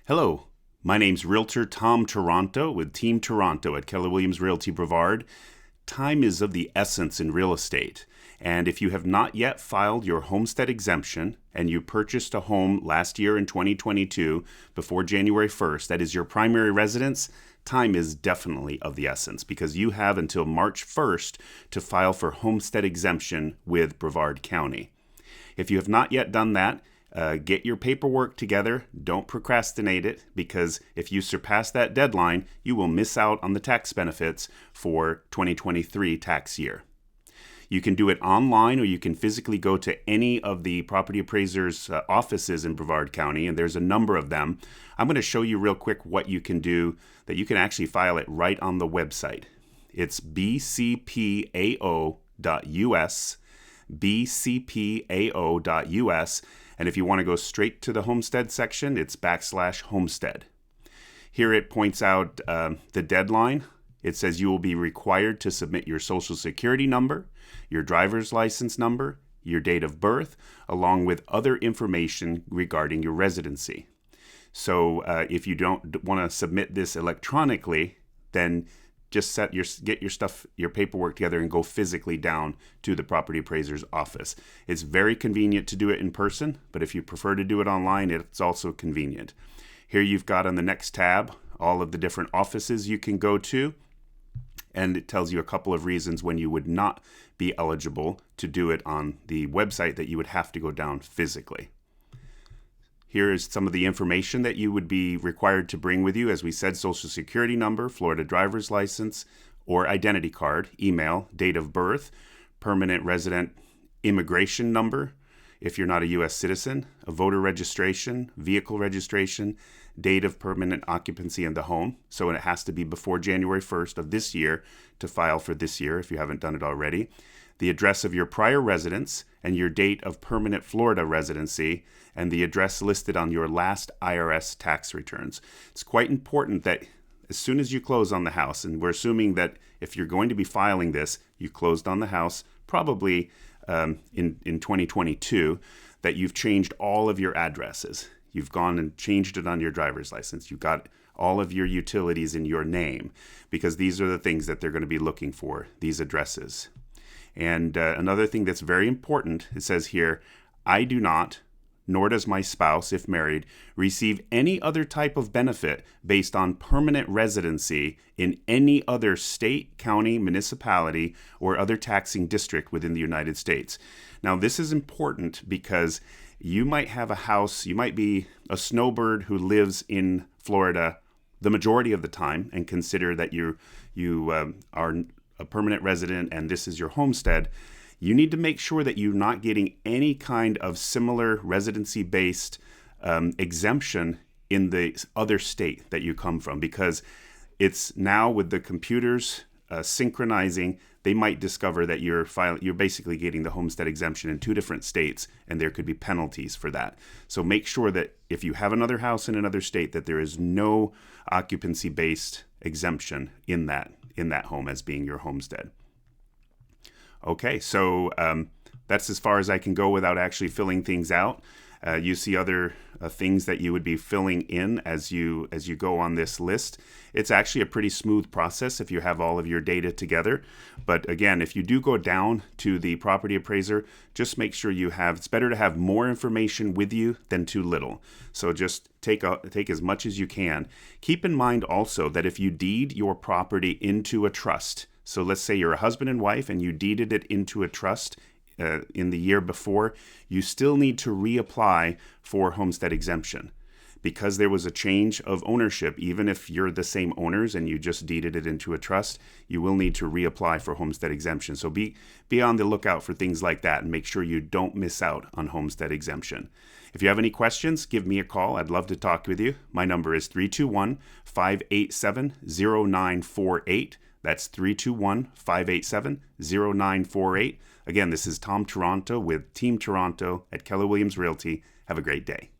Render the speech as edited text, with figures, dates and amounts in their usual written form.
Hello, my name's Realtor Tom Toronto with Team Toronto at Keller Williams Realty Brevard. Time is of the essence in real estate, and if you have not yet filed your homestead exemption and you purchased a home last year in 2022 before January 1st, that is your primary residence, time is definitely of the essence because you have until March 1st to file for homestead exemption with Brevard County. If you have not yet done that, get your paperwork together. Don't procrastinate it because if you surpass that deadline, you will miss out on the tax benefits for 2023 tax year. You can do it online or you can physically go to any of the property appraisers' offices in Brevard County, and there's a number of them. I'm going to show you real quick what you can do that you can actually file it right on the website. It's bcpao.us, bcpao.us. And if you want to go straight to the homestead section, it's /homestead. Here it points out the deadline. It says you will be required to submit your social security number, your driver's license number, your date of birth, along with other information regarding your residency. So if you don't want to submit this electronically, then just get your paperwork together and go physically down to the property appraiser's office. It's very convenient to do it in person, but if you prefer to do it online, it's also convenient. Here you've got on the next tab all of the different offices you can go to, and it tells you a couple of reasons when you would not be eligible to do it on the website that you would have to go down physically. Here is some of the information that you would be required to bring with you. As we said, social security number, Florida driver's license or identity card, email, date of birth, permanent resident immigration number, if you're not a U.S. citizen, a voter registration, vehicle registration, date of permanent occupancy in the home. So it has to be before January 1st of this year to file for this year if you haven't done it already. The address of your prior residence and your date of permanent Florida residency and the address listed on your last IRS tax returns. It's quite important that as soon as you close on the house, and we're assuming that if you're going to be filing this, you closed on the house probably in 2022, that you've changed all of your addresses. You've gone and changed it on your driver's license. You've got all of your utilities in your name because these are the things that they're going to be looking for, these addresses. And another thing that's very important, it says here, I do not, nor does my spouse, if married, receive any other type of benefit based on permanent residency in any other state, county, municipality, or other taxing district within the United States. Now, this is important because you might have a house, you might be a snowbird who lives in Florida the majority of the time and consider that you are a permanent resident and this is your homestead. You need to make sure that you're not getting any kind of similar residency-based exemption in the other state that you come from, because it's now with the computers synchronizing, they might discover that you're basically getting the homestead exemption in two different states, and there could be penalties for that. So make sure that if you have another house in another state, that there is no occupancy-based exemption in that home as being your homestead. Okay, so that's as far as I can go without actually filling things out. You see other things that you would be filling in as you go on this list. It's actually a pretty smooth process if you have all of your data together. But again, if you do go down to the property appraiser, just make sure it's better to have more information with you than too little. So just take as much as you can. Keep in mind also that if you deed your property into a trust, so let's say you're a husband and wife and you deeded it into a trust in the year before, you still need to reapply for homestead exemption because there was a change of ownership. Even if you're the same owners and you just deeded it into a trust, you will need to reapply for homestead exemption. So be on the lookout for things like that and make sure you don't miss out on homestead exemption. If you have any questions, give me a call. I'd love to talk with you. My number is 321-587-0948. That's 321-587-0948. Again, this is Tom Toronto with Team Toronto at Keller Williams Realty. Have a great day.